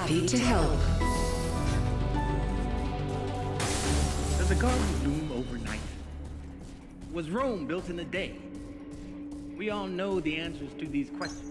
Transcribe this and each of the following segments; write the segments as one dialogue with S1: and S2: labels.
S1: Happy to help.
S2: Does a garden bloom overnight? Was Rome built in a day? We all know the answers to these questions.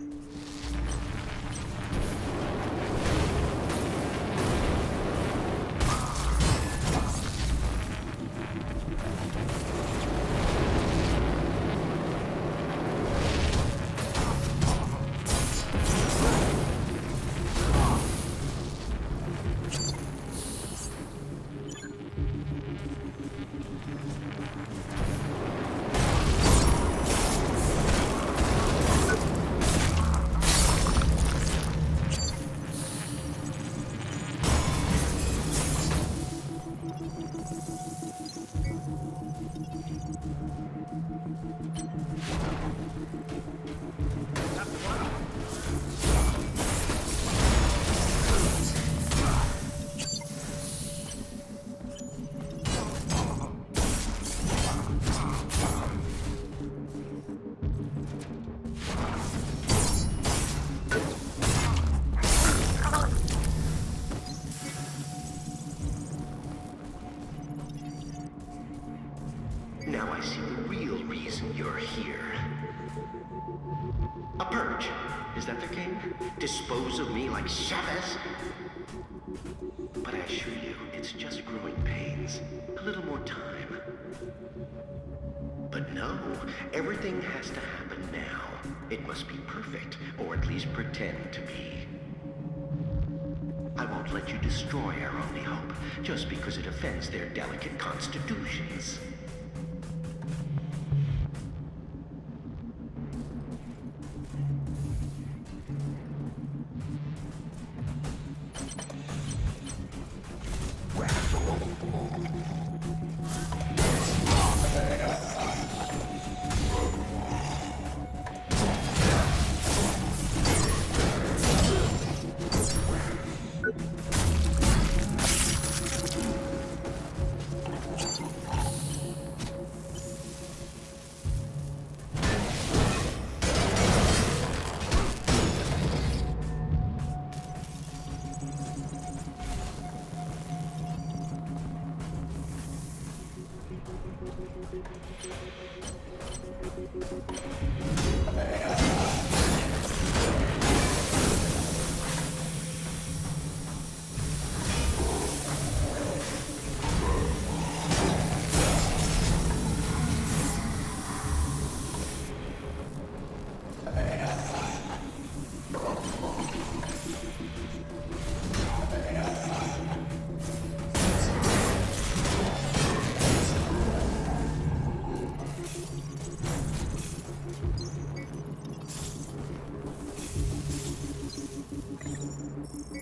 S3: Now I see the real reason you're here. A purge. Is that the game? Dispose of me like Chavez? But I assure you, it's just growing pains. A little more time. But no, everything has to happen now. It must be perfect, or at least pretend to be. I won't let you destroy our only hope, just because it offends their delicate constitutions.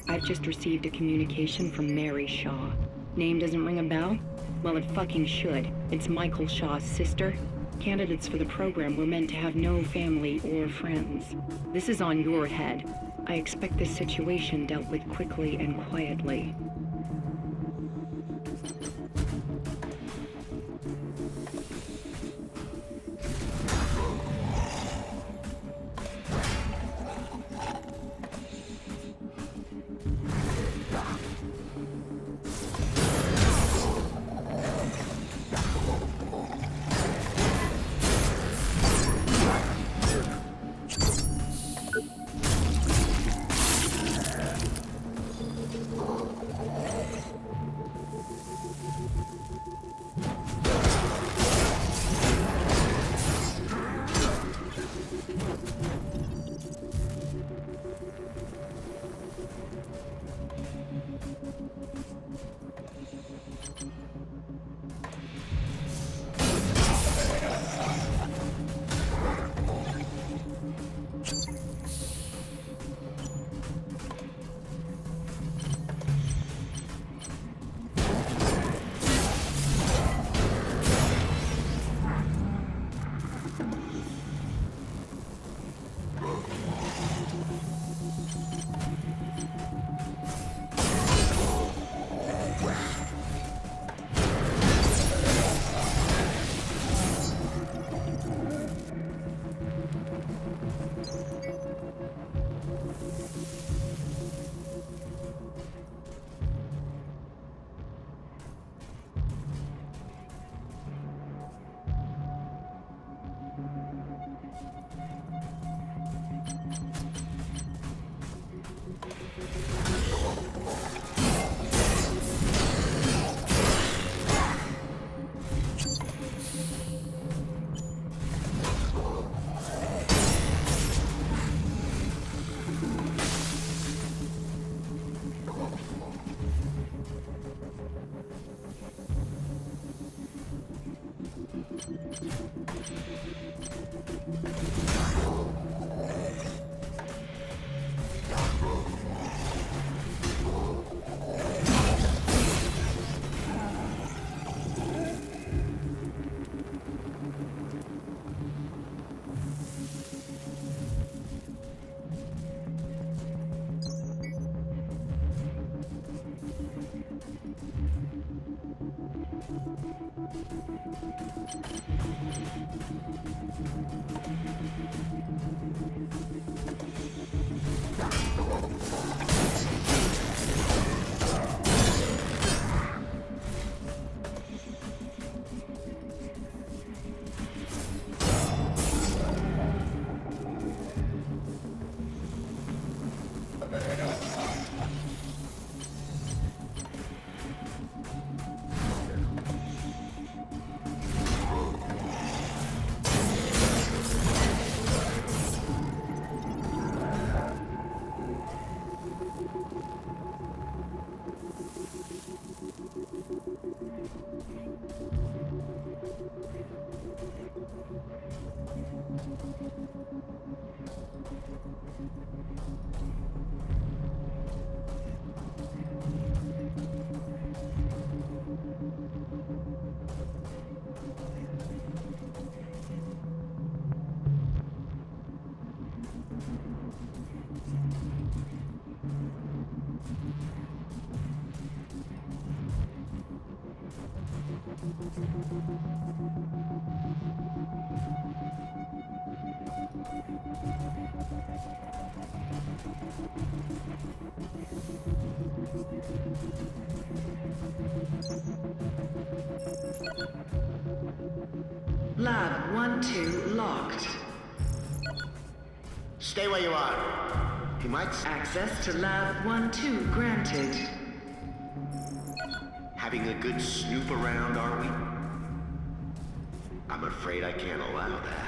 S4: I've just received a communication from Mary Shaw. Name doesn't ring a bell? Well, it fucking should. It's Michael Shaw's sister. Candidates for the program were meant to have no family or friends. This is on your head. I expect this situation dealt with quickly and quietly.
S1: Lab 1-2 locked.
S3: Stay where you are. You might...
S1: Access to Lab 1-2 granted.
S3: Having a good snoop around, are we? I'm afraid I can't allow that.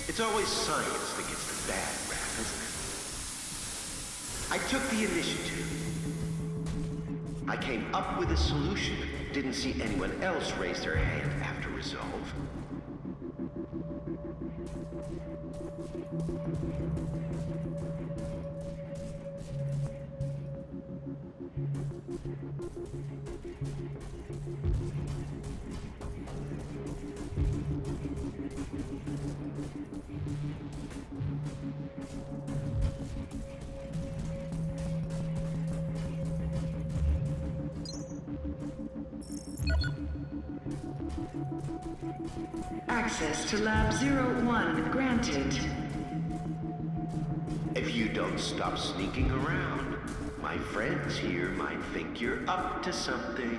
S3: It's always science that gets the bad rap, isn't it? I took the initiative. I came up with a solution. Didn't see anyone else raise their hand after resolve.
S1: Access to Lab 01 granted.
S3: If you don't stop sneaking around, my friends here might think you're up to something.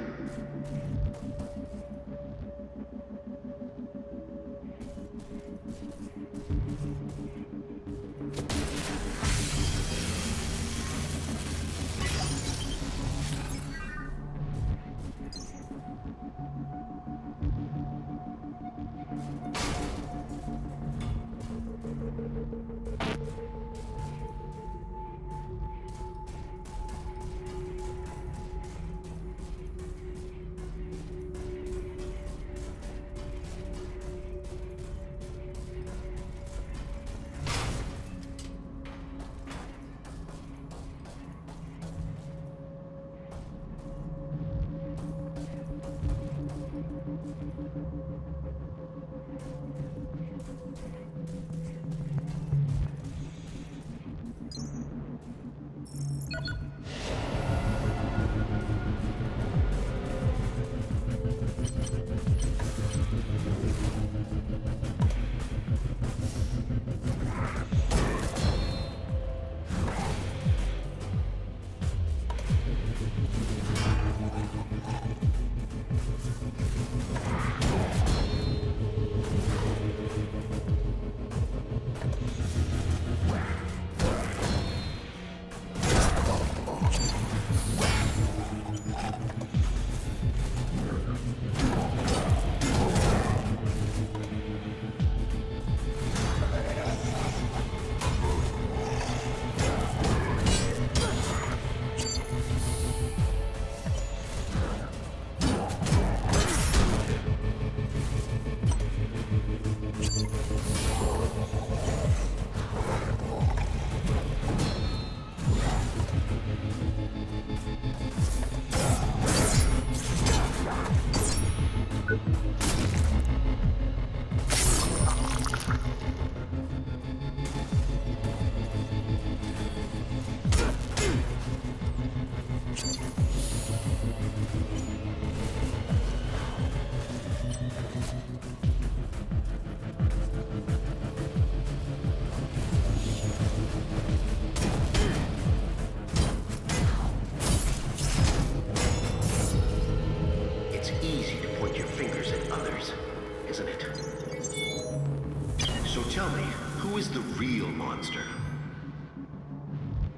S3: is the real monster?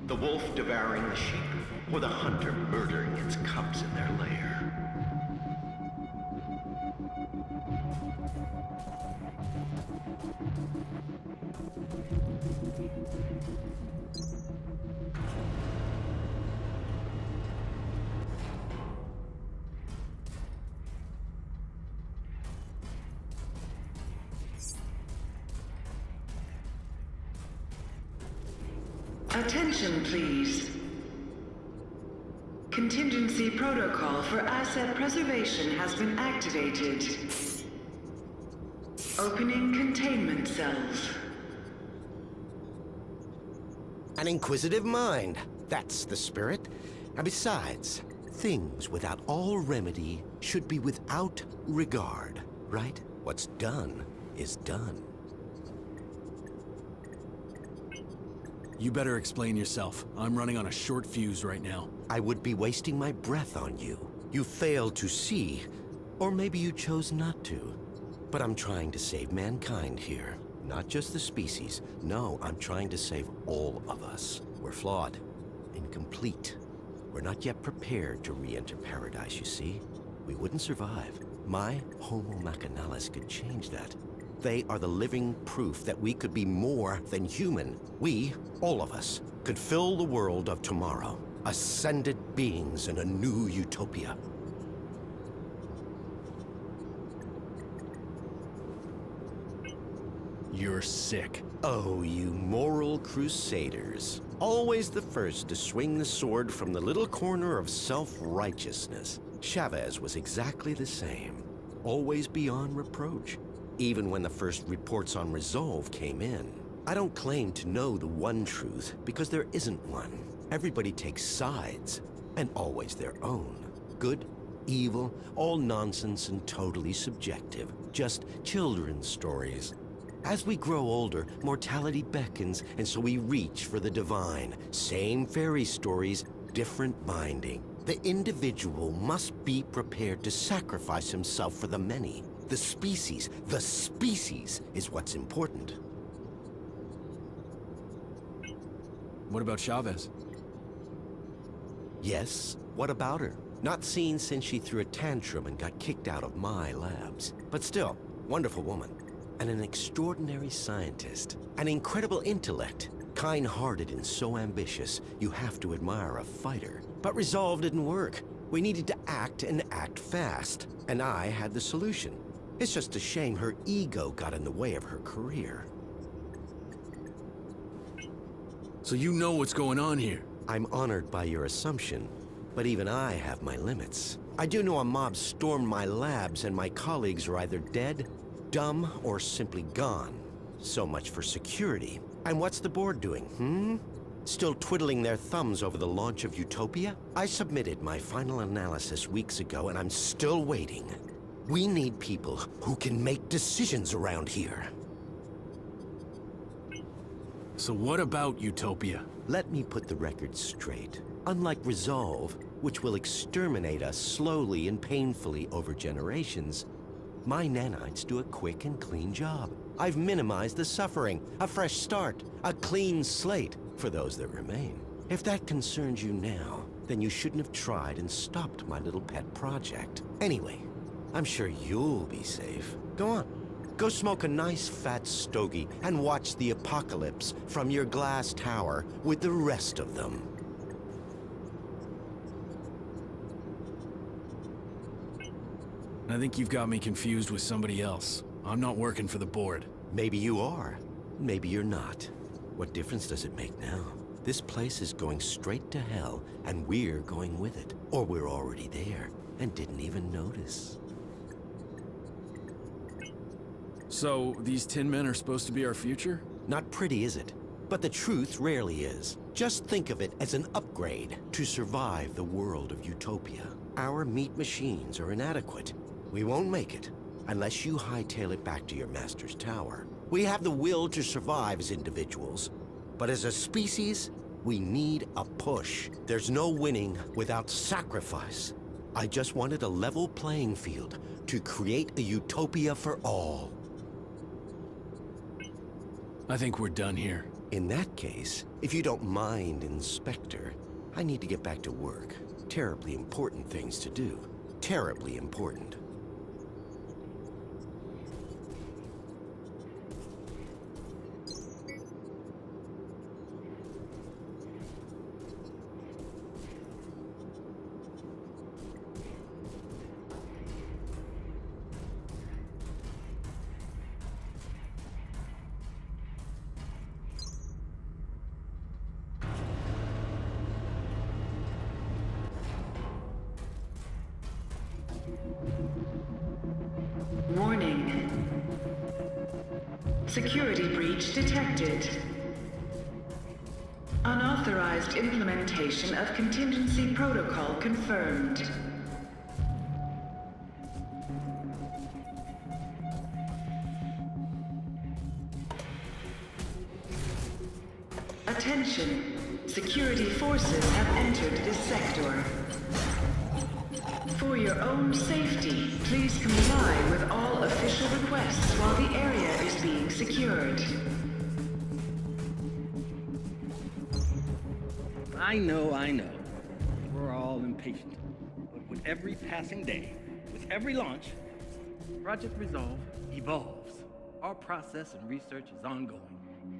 S3: The wolf devouring the sheep, or the hunter murdering its cubs in their lair?
S1: Attention, please. Contingency protocol for asset preservation has been activated. Opening containment cells.
S5: An inquisitive mind. That's the spirit. And besides, things without all remedy should be without regard, right? What's done is done.
S6: You better explain yourself. I'm running on a short fuse right now.
S5: I would be wasting my breath on you. You failed to see, or maybe you chose not to. But I'm trying to save mankind here. Not just the species. No, I'm trying to save all of us. We're flawed, incomplete. We're not yet prepared to re-enter paradise, you see? We wouldn't survive. My Homo Machinalis could change that. They are the living proof that we could be more than human. We, all of us, could fill the world of tomorrow. Ascended beings in a new utopia.
S6: You're sick.
S5: Oh, you moral crusaders. Always the first to swing the sword from the little corner of self-righteousness. Chavez was exactly the same. Always beyond reproach. Even when the first reports on Resolve came in. I don't claim to know the one truth, because there isn't one. Everybody takes sides, and always their own. Good, evil, all nonsense and totally subjective. Just children's stories. As we grow older, mortality beckons, and so we reach for the divine. Same fairy stories, different binding. The individual must be prepared to sacrifice himself for the many. The species is what's important.
S6: What about Chavez?
S5: Yes, what about her? Not seen since she threw a tantrum and got kicked out of my labs. But still, wonderful woman. And an extraordinary scientist. An incredible intellect. Kind-hearted and so ambitious, you have to admire a fighter. But Resolve didn't work. We needed to act and act fast. And I had the solution. It's just a shame her ego got in the way of her career.
S6: So you know what's going on here?
S5: I'm honored by your assumption, but even I have my limits. I do know a mob stormed my labs and my colleagues are either dead, dumb, or simply gone. So much for security. And what's the board doing, Still twiddling their thumbs over the launch of Utopia? I submitted my final analysis weeks ago and I'm still waiting. We need people who can make decisions around here.
S6: So what about Utopia?
S5: Let me put the record straight. Unlike Resolve, which will exterminate us slowly and painfully over generations, my nanites do a quick and clean job. I've minimized the suffering, a fresh start, a clean slate for those that remain. If that concerns you now, then you shouldn't have tried and stopped my little pet project. Anyway, I'm sure you'll be safe. Go on. Go smoke a nice fat stogie and watch the apocalypse from your glass tower with the rest of them.
S6: I think you've got me confused with somebody else. I'm not working for the board.
S5: Maybe you are. Maybe you're not. What difference does it make now? This place is going straight to hell, and we're going with it. Or we're already there and didn't even notice.
S6: So, these tin men are supposed to be our future?
S5: Not pretty, is it? But the truth rarely is. Just think of it as an upgrade to survive the world of Utopia. Our meat machines are inadequate. We won't make it unless you hightail it back to your master's tower. We have the will to survive as individuals, but as a species, we need a push. There's no winning without sacrifice. I just wanted a level playing field to create a utopia for all.
S6: I think we're done here.
S5: In that case, if you don't mind, Inspector, I need to get back to work. Terribly important things to do. Terribly important.
S1: Warning. Security breach detected. Unauthorized implementation of contingency protocol confirmed. Attention. Security forces have entered this sector. For your own safety, please comply with all official requests while the area is being secured.
S2: I know. We're all impatient. But with every passing day, with every launch, Project Resolve evolves. Our process and research is ongoing.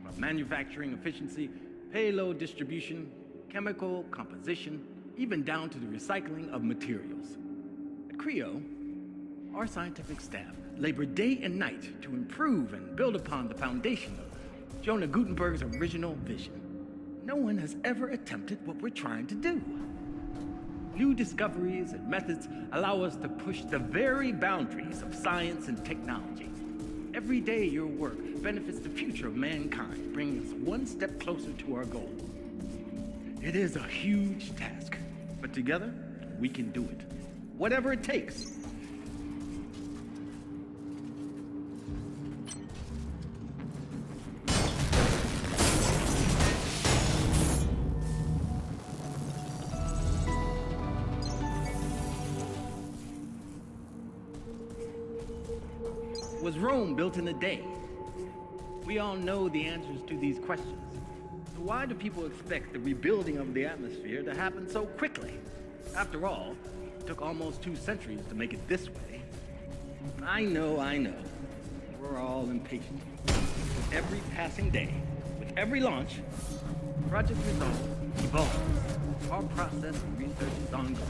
S2: From manufacturing efficiency, payload distribution, chemical composition, even down to the recycling of materials. At CREO, our scientific staff labor day and night to improve and build upon the foundation of Jonah Gutenberg's original vision. No one has ever attempted what we're trying to do. New discoveries and methods allow us to push the very boundaries of science and technology. Every day your work benefits the future of mankind, bringing us one step closer to our goal. It is a huge task, but together we can do it. Whatever it takes. Was Rome built in a day? We all know the answers to these questions. So why do people expect the rebuilding of the atmosphere to happen so quickly? After all, it took almost 2 centuries to make it this way. I know. We're all impatient. With every passing day, with every launch, Project Resolve evolves. Our process and research is ongoing.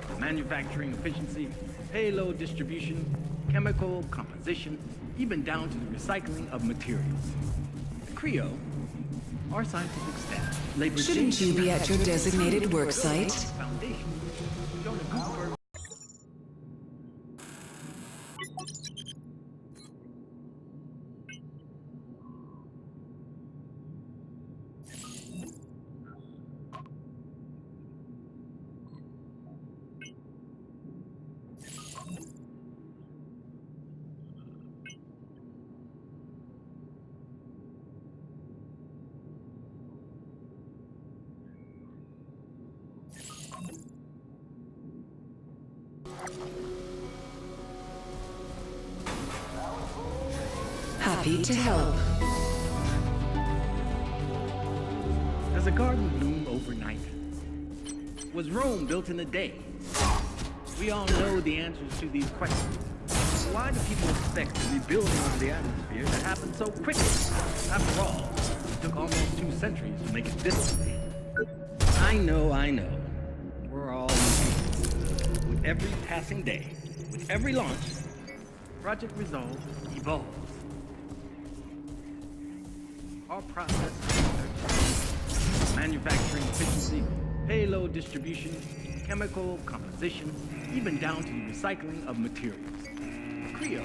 S2: From manufacturing efficiency, payload distribution, chemical composition, even down to the recycling of materials. At CREO, our scientific staff labors.
S7: Shouldn't you be at your designated work site?
S2: Foundation. Jonah Gutenberg.
S7: Happy to help.
S2: Does a garden bloom overnight? Was Rome built in a day? We all know the answers to these questions. Why do people expect the rebuilding of the atmosphere to happen so quickly? After all, it took almost 2 centuries to make it this way. I know. We're all impatient. With every passing day, with every launch, Project Resolve evolves. Our process is manufacturing efficiency, payload distribution, chemical composition, even down to the recycling of materials. At CREO,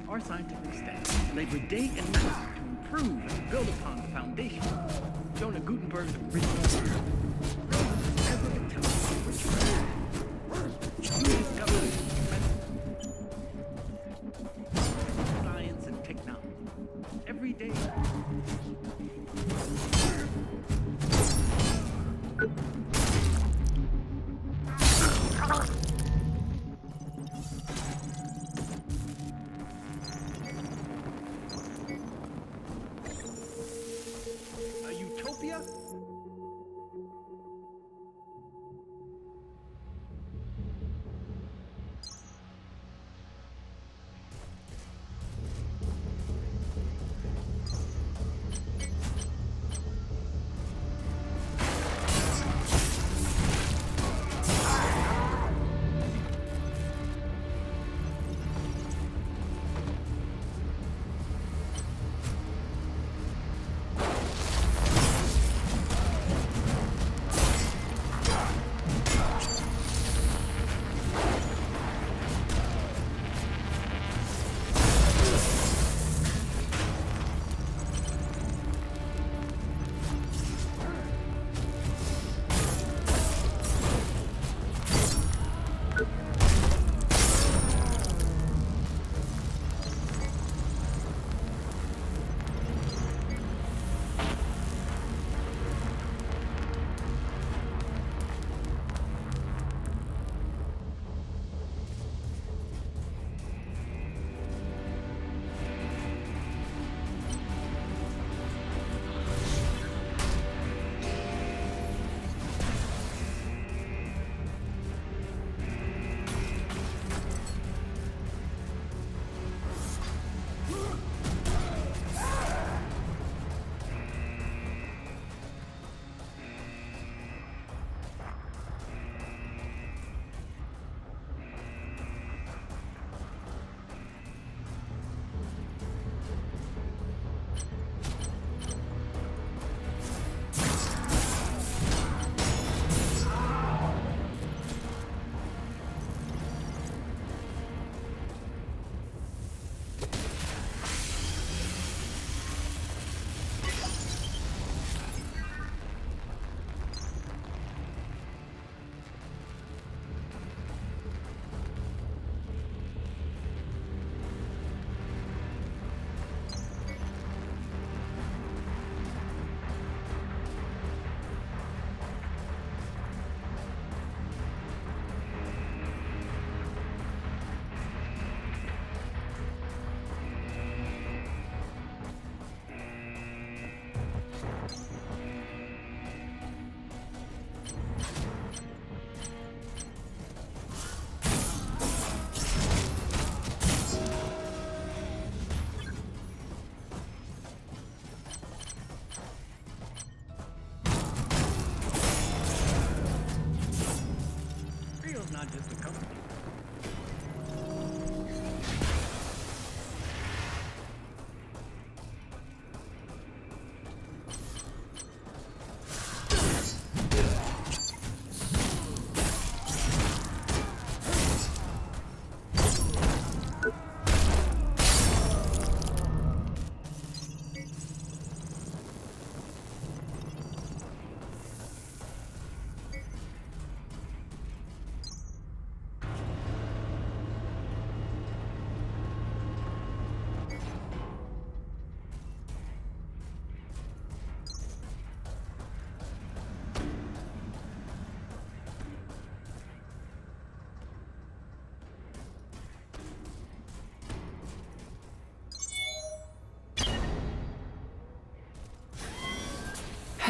S2: our scientific staff labor day and night to improve and build upon the foundation of Jonah Gutenberg's original vision. No one has ever attempted which new discoveries, science and technology. Every day. ya? Not just a company.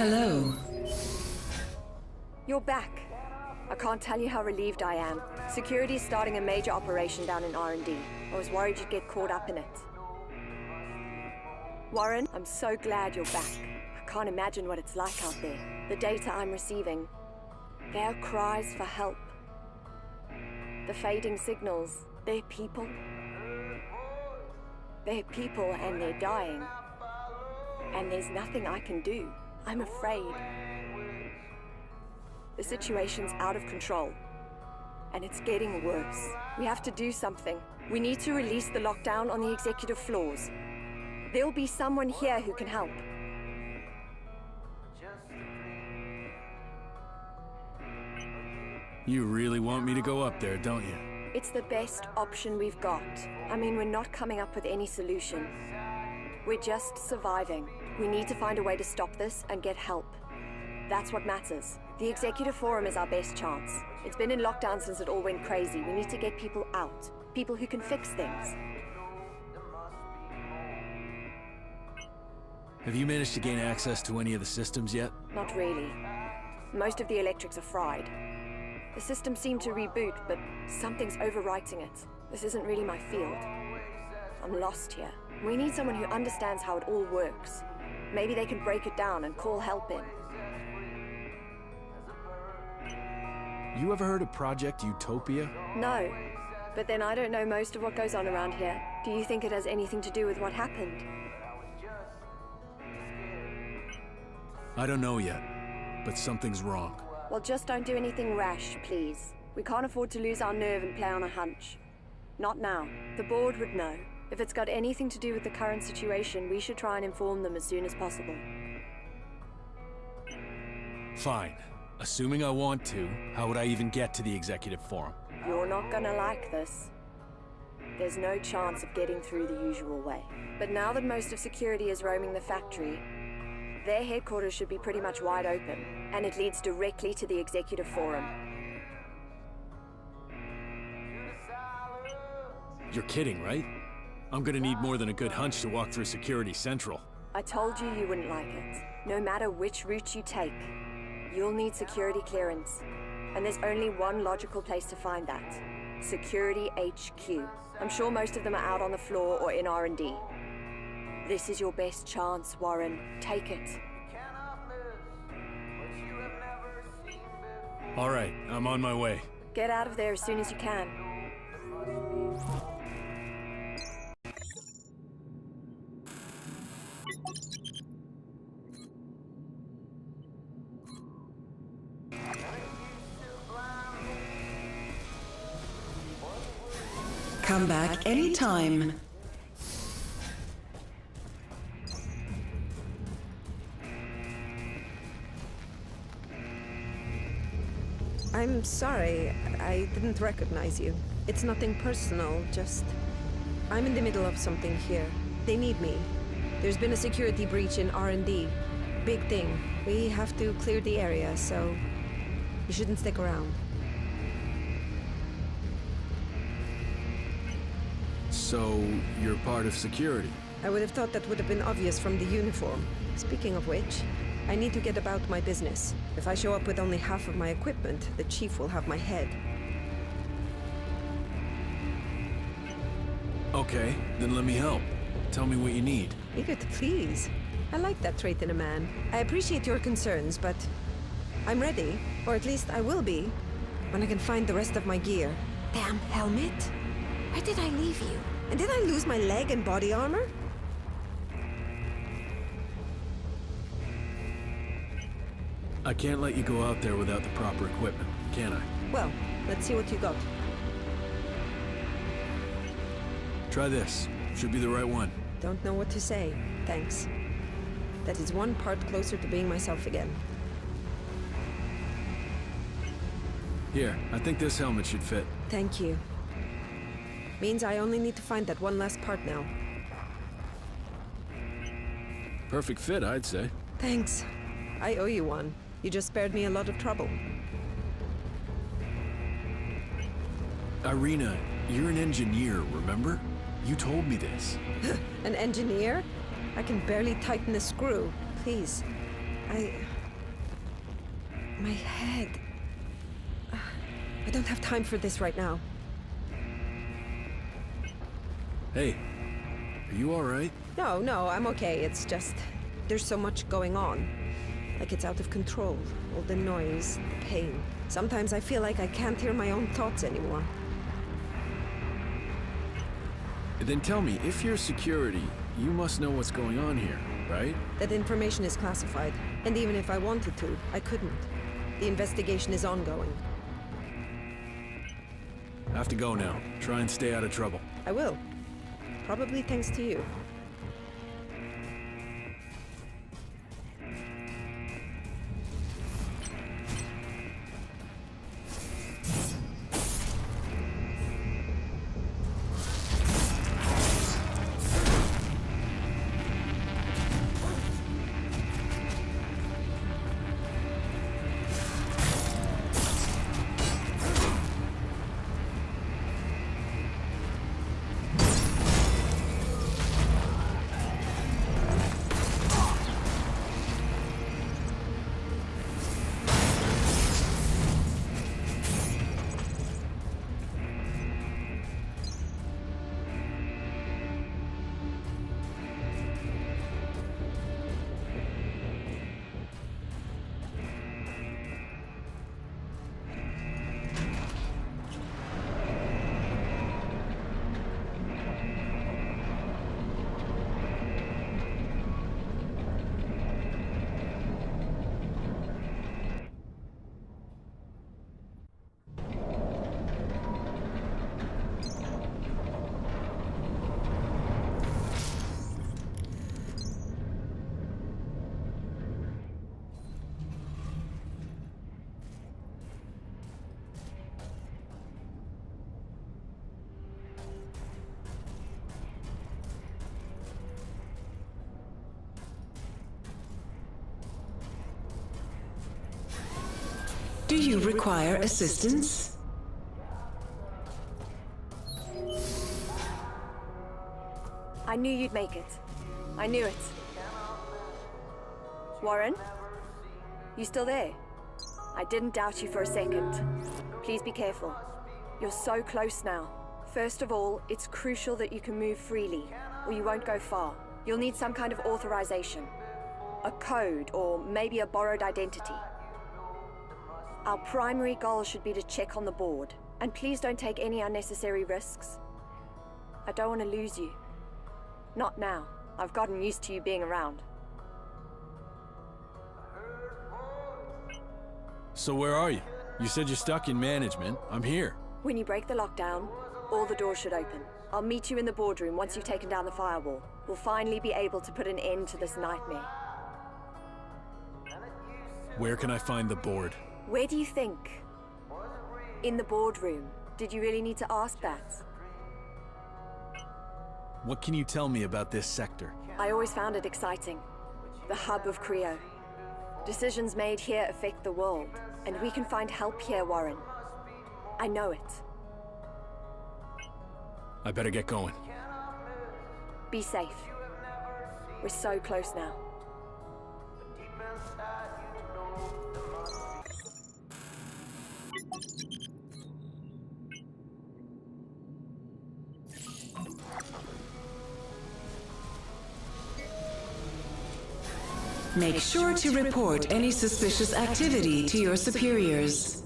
S7: Hello.
S8: You're back. I can't tell you how relieved I am. Security's starting a major operation down in R&D. I was worried you'd get caught up in it. Warren, I'm so glad you're back. I can't imagine what it's like out there. The data I'm receiving, they are cries for help. The fading signals, they're people. They're people and they're dying. And there's nothing I can do. I'm afraid. The situation's out of control. And it's getting worse. We have to do something. We need to release the lockdown on the executive floors. There'll be someone here who can help.
S6: You really want me to go up there, don't you?
S8: It's the best option we've got. I mean, we're not coming up with any solution. We're just surviving. We need to find a way to stop this and get help. That's what matters. The Executive Forum is our best chance. It's been in lockdown since it all went crazy. We need to get people out. People who can fix things.
S6: Have you managed to gain access to any of the systems yet?
S8: Not really. Most of the electrics are fried. The systems seem to reboot, but something's overwriting it. This isn't really my field. I'm lost here. We need someone who understands how it all works. Maybe they can break it down and call help in.
S6: You ever heard of Project Utopia?
S8: No. But then I don't know most of what goes on around here. Do you think it has anything to do with what happened?
S6: I don't know yet, but something's wrong.
S8: Well, just don't do anything rash, please. We can't afford to lose our nerve and play on a hunch. Not now. The board would know. If it's got anything to do with the current situation, we should try and inform them as soon as possible.
S6: Fine. Assuming I want to, how would I even get to the executive forum?
S8: You're not gonna like this. There's no chance of getting through the usual way. But now that most of security is roaming the factory, their headquarters should be pretty much wide open, and it leads directly to the executive forum.
S6: You're kidding, right? I'm gonna need more than a good hunch to walk through Security Central.
S8: I told you you wouldn't like it. No matter which route you take, you'll need security clearance. And there's only one logical place to find that. Security HQ. I'm sure most of them are out on the floor or in R&D. This is your best chance, Warren. Take it.
S6: All right, I'm on my way.
S8: Get out of there as soon as you can.
S7: Come back anytime.
S9: I'm sorry, I didn't recognize you. It's nothing personal, just... I'm in the middle of something here. They need me. There's been a security breach in R&D. Big thing. We have to clear the area, so... you shouldn't stick around.
S6: So, you're part of security?
S9: I would have thought that would have been obvious from the uniform. Speaking of which, I need to get about my business. If I show up with only half of my equipment, the chief will have my head.
S6: Okay, then let me help. Tell me what you need.
S9: Eager to please. I like that trait in a man. I appreciate your concerns, but I'm ready, or at least I will be, when I can find the rest of my gear. Damn helmet! Where did I leave you? And did I lose my leg and body armor?
S6: I can't let you go out there without the proper equipment, can I?
S9: Well, let's see what you got.
S6: Try this. Should be the right one.
S9: Don't know what to say. Thanks. That is one part closer to being myself again.
S6: Here, I think this helmet should fit.
S9: Thank you. Means I only need to find that one last part now.
S6: Perfect fit, I'd say.
S9: Thanks. I owe you one. You just spared me a lot of trouble.
S6: Irina, you're an engineer, remember? You told me this.
S9: An engineer? I can barely tighten a screw. Please. My head. I don't have time for this right now.
S6: Hey, are you all right?
S9: No, I'm okay. It's just... there's so much going on. Like it's out of control. All the noise, the pain. Sometimes I feel like I can't hear my own thoughts anymore.
S6: Then tell me, if you're security, you must know what's going on here, right?
S9: That information is classified. And even if I wanted to, I couldn't. The investigation is ongoing.
S6: I have to go now. Try and stay out of trouble.
S9: I will. Probably thanks to you.
S7: Do you require assistance?
S8: I knew you'd make it. I knew it. Warren? You still there? I didn't doubt you for a second. Please be careful. You're so close now. First of all, it's crucial that you can move freely, or you won't go far. You'll need some kind of authorization. A code, or maybe a borrowed identity. Our primary goal should be to check on the board. And please don't take any unnecessary risks. I don't want to lose you. Not now. I've gotten used to you being around.
S6: So where are you? You said you're stuck in management. I'm here.
S8: When you break the lockdown, all the doors should open. I'll meet you in the boardroom once you've taken down the firewall. We'll finally be able to put an end to this nightmare.
S6: Where can I find the board?
S8: Where do you think? In the boardroom. Did you really need to ask that?
S6: What can you tell me about this sector?
S8: I always found it exciting. The hub of Creo. Decisions made here affect the world, and we can find help here, Warren. I know it.
S6: I better get going.
S8: Be safe. We're so close now.
S7: Make sure to report any suspicious activity to your superiors.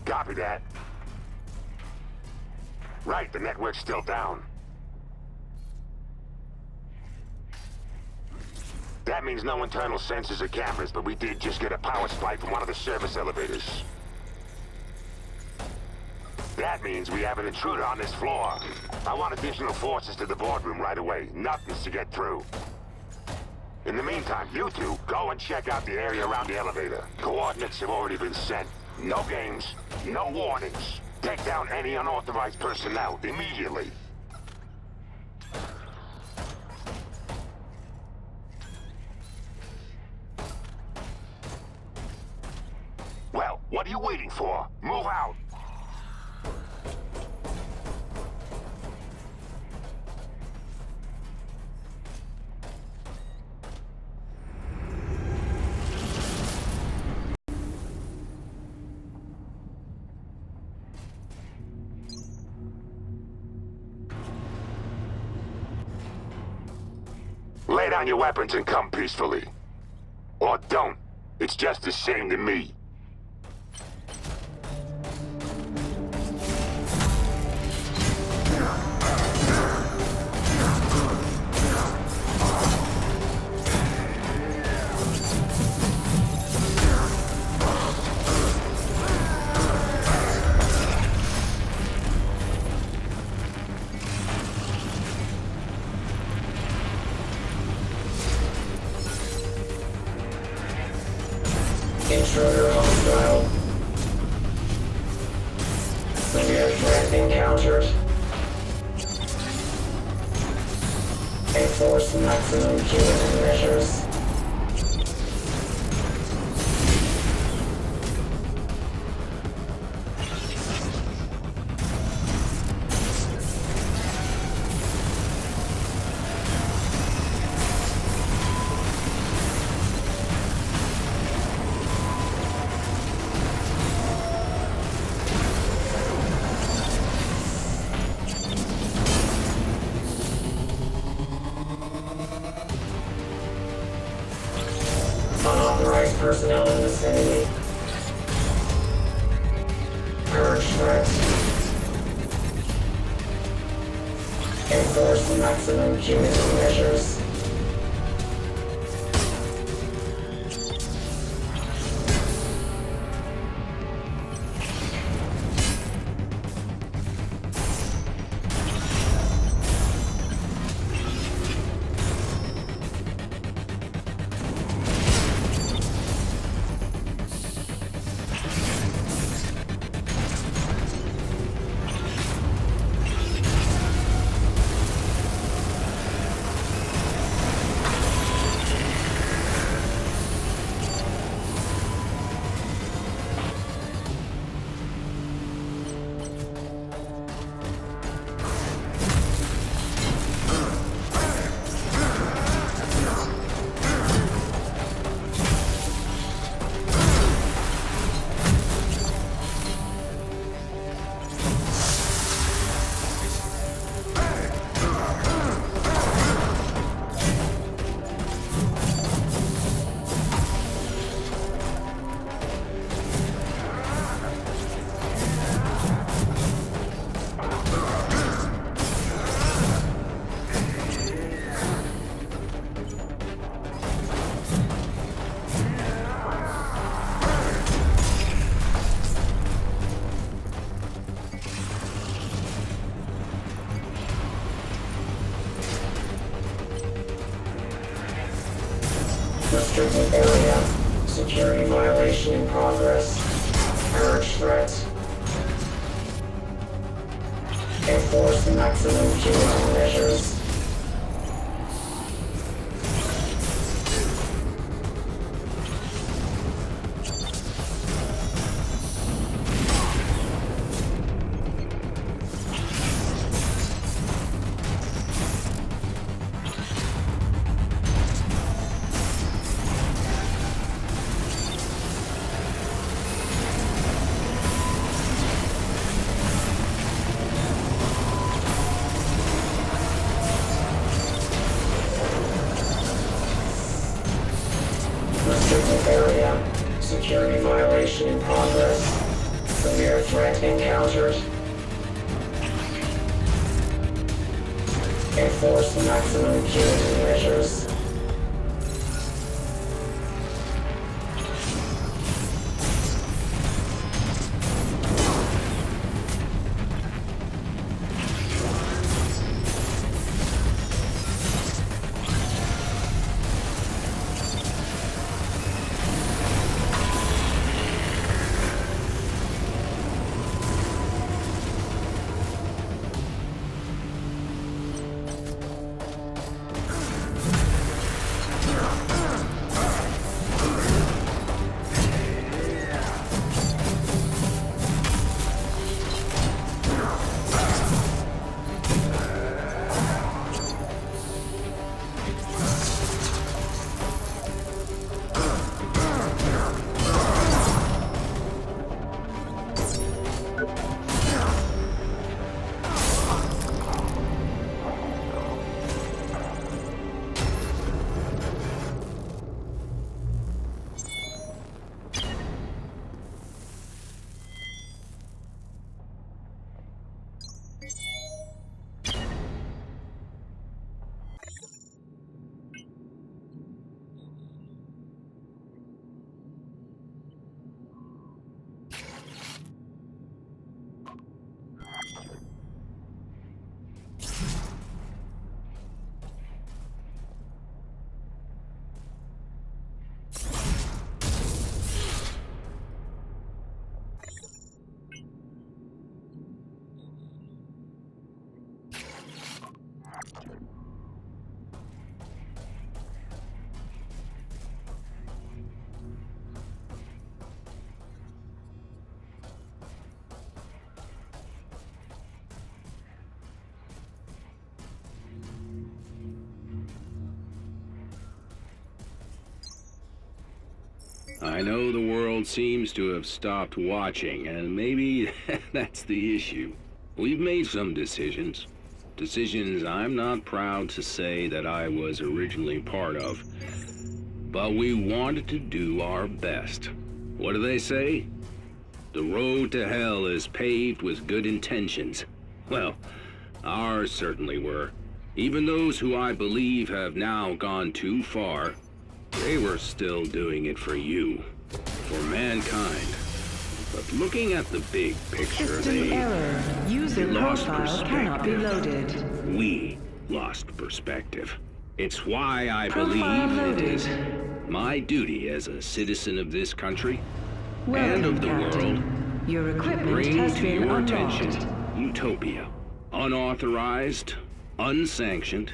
S10: Copy that. Right, the network's still down. That means no internal sensors or cameras, but we did just get a power spike from one of the service elevators. That means we have an intruder on this floor. I want additional forces to the boardroom right away. Nothing's to get through. In the meantime, you two, go and check out the area around the elevator. Coordinates have already been sent. No games, no warnings. Take down any unauthorized personnel immediately. Well, what are you waiting for? Move out! Lay down your weapons and come peacefully. Or don't. It's just the same to me.
S11: Intruder hostile. Severe threat encountered. Enforce maximum punitive measures. personnel in the vicinity. Urge threats. Enforce maximum punitive measures. Restricted area. Security violation in progress. Urge threat. Enforce maximum punitive measures. Restricted area. Security violation in progress. Severe threat encountered. Enforce maximum punitive measures.
S12: I know the world seems to have stopped watching, and maybe that's the issue. We've made some decisions. Decisions I'm not proud to say that I was originally part of. but we wanted to do our best. What do they say? The road to hell is paved with good intentions. Well, ours certainly were. Even those who I believe have now gone too far, they were still doing it for you, for mankind. But looking at the big picture,
S1: System error. User
S12: lost
S1: profile cannot be
S12: perspective.
S1: loaded.
S12: We lost perspective. It's why I
S1: Profile
S12: believe it
S1: loaded.
S12: is my duty as a citizen of this country and
S1: Welcome,
S12: of the
S1: Captain.
S12: world
S1: Your
S12: to
S1: equipment
S12: bring
S1: has
S12: to
S1: been
S12: your
S1: unlocked.
S12: attention utopia. Unauthorized, unsanctioned,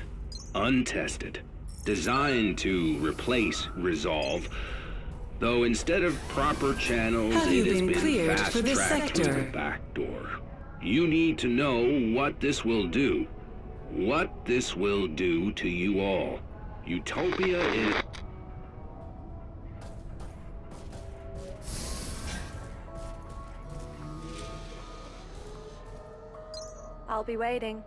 S12: untested. Designed to replace resolve, though instead of proper channels,
S7: Have you
S12: it has
S7: been
S12: been
S7: cleared for this
S12: fast-tracked through the
S7: sector?
S12: back door. You need to know what this will do. What this will do to you all. Utopia is...
S8: I'll be waiting.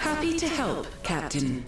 S7: Happy to help, Captain.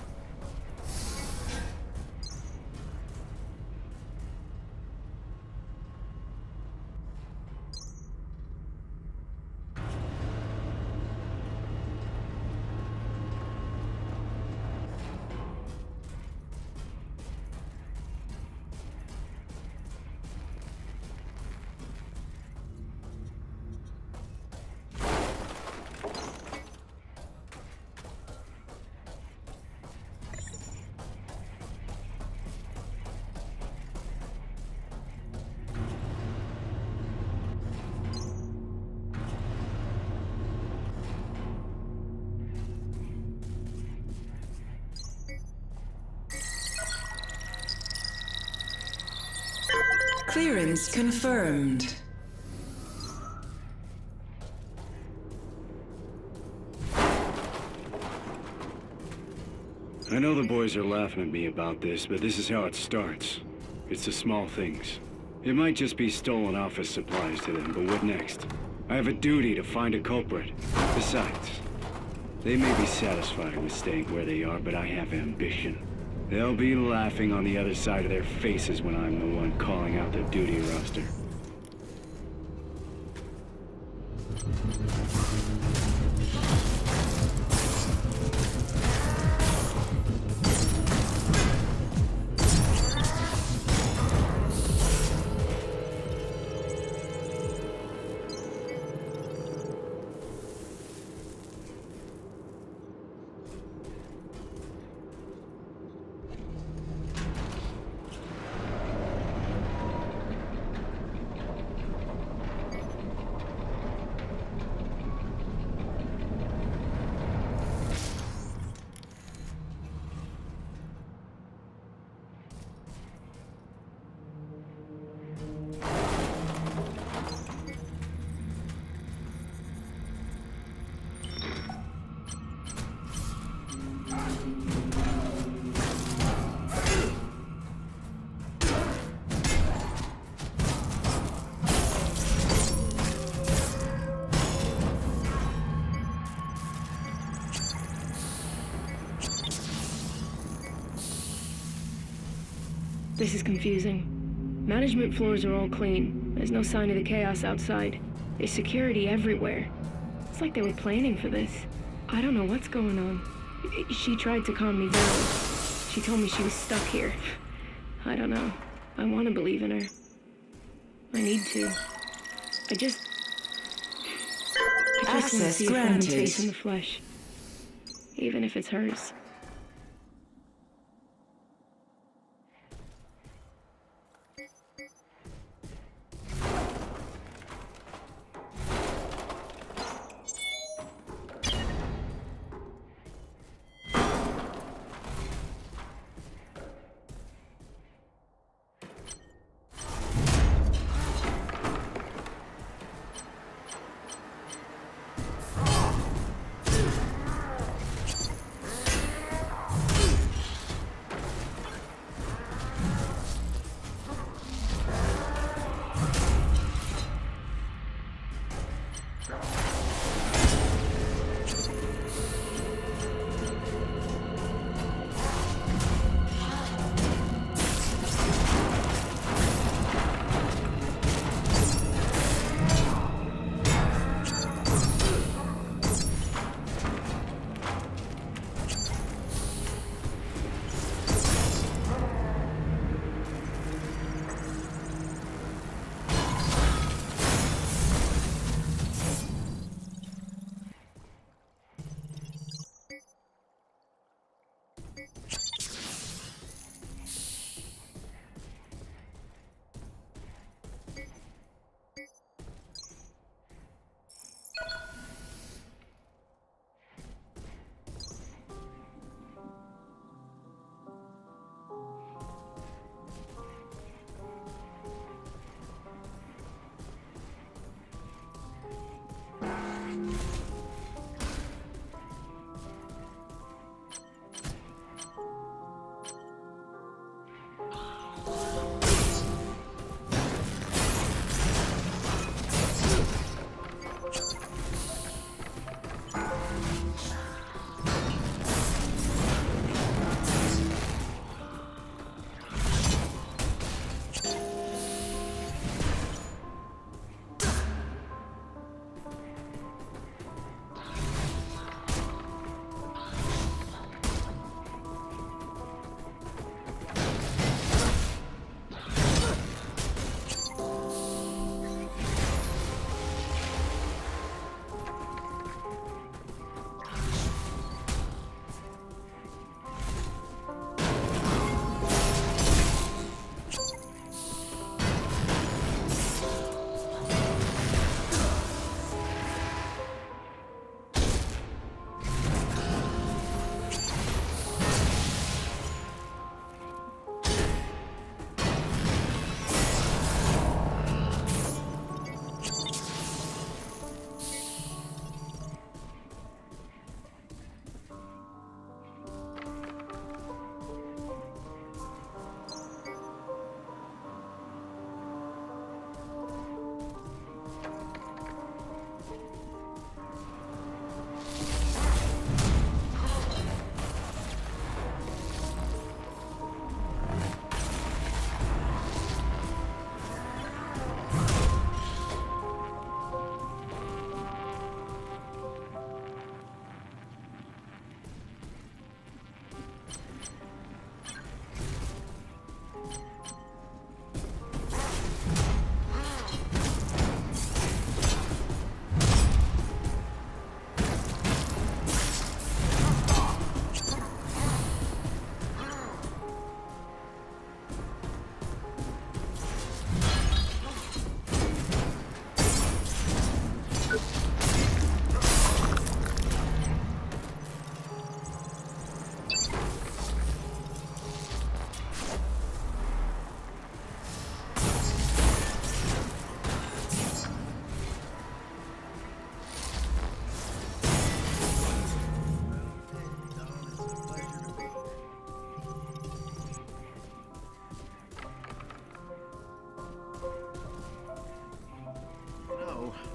S7: Clearance confirmed.
S6: I know the boys are laughing at me about this, but this is how it starts. It's the small things. It might just be stolen office supplies to them, but what next? I have a duty to find a culprit. Besides, they may be satisfied with staying where they are, but I have ambition. They'll be laughing on the other side of their faces when I'm the one calling out the duty roster.
S13: This is confusing. Management floors are all clean. There's no sign of the chaos outside. There's security everywhere. It's like they were planning for this. I don't know what's going on. She tried to calm me down. She told me she was stuck here. I don't know. I want to believe in her. I need to. I just want to
S7: Access
S13: see a friend
S7: granted.
S13: face in the flesh. Even if it's hers.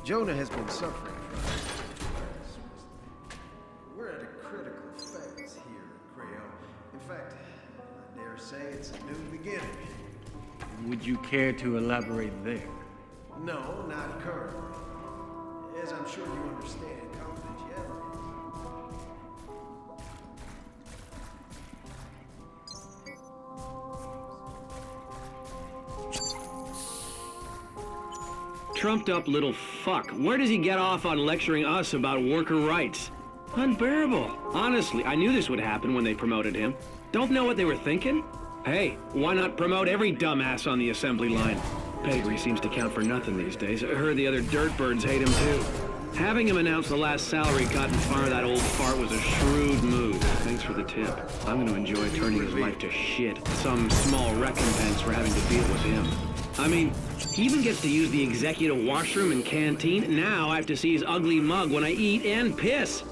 S14: Jonah has been suffering from this. We're at a critical phase here, Creo. In fact, I dare say it's a new beginning.
S2: Would you care to elaborate there?
S14: No, not currently. As I'm sure you understand,
S6: Trumped up little fuck. Where does he get off on lecturing us about worker rights? Unbearable. Honestly, I knew this would happen when they promoted him. Don't know what they were thinking? Hey, why not promote every dumbass on the assembly line? Pedigree seems to count for nothing these days. I heard the other dirtbirds hate him too. Having him announce the last salary cut and fire that old fart was a shrewd move. Thanks for the tip. I'm going to enjoy turning his life to shit. Some small recompense for having to deal with him. I mean, he even gets to use the executive washroom and canteen. Now I have to see his ugly mug when I eat and piss.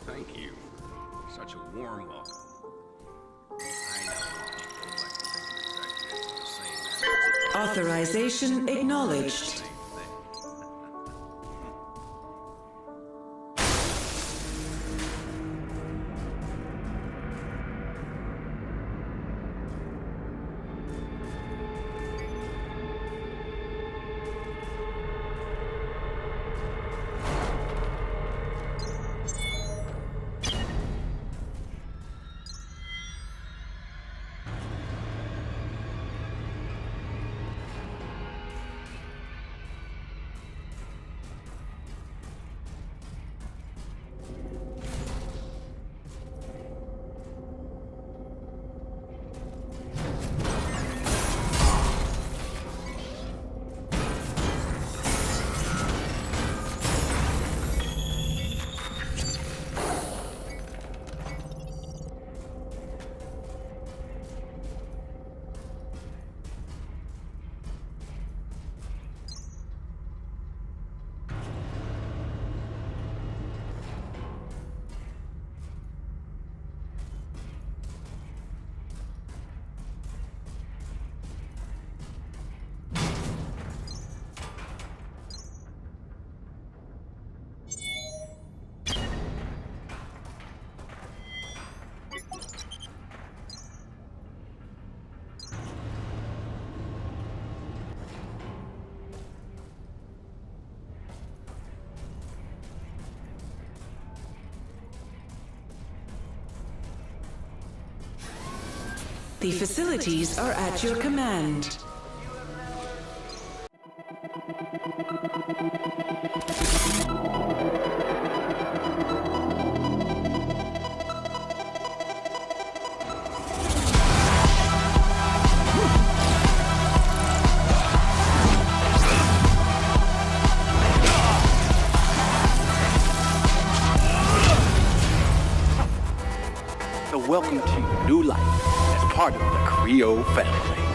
S12: Thank you. Such a warm welcome. I know people like to think of executives as the same as...
S7: Authorization acknowledged. The facilities are at your command.
S15: So welcome to new life as part of the Creole family.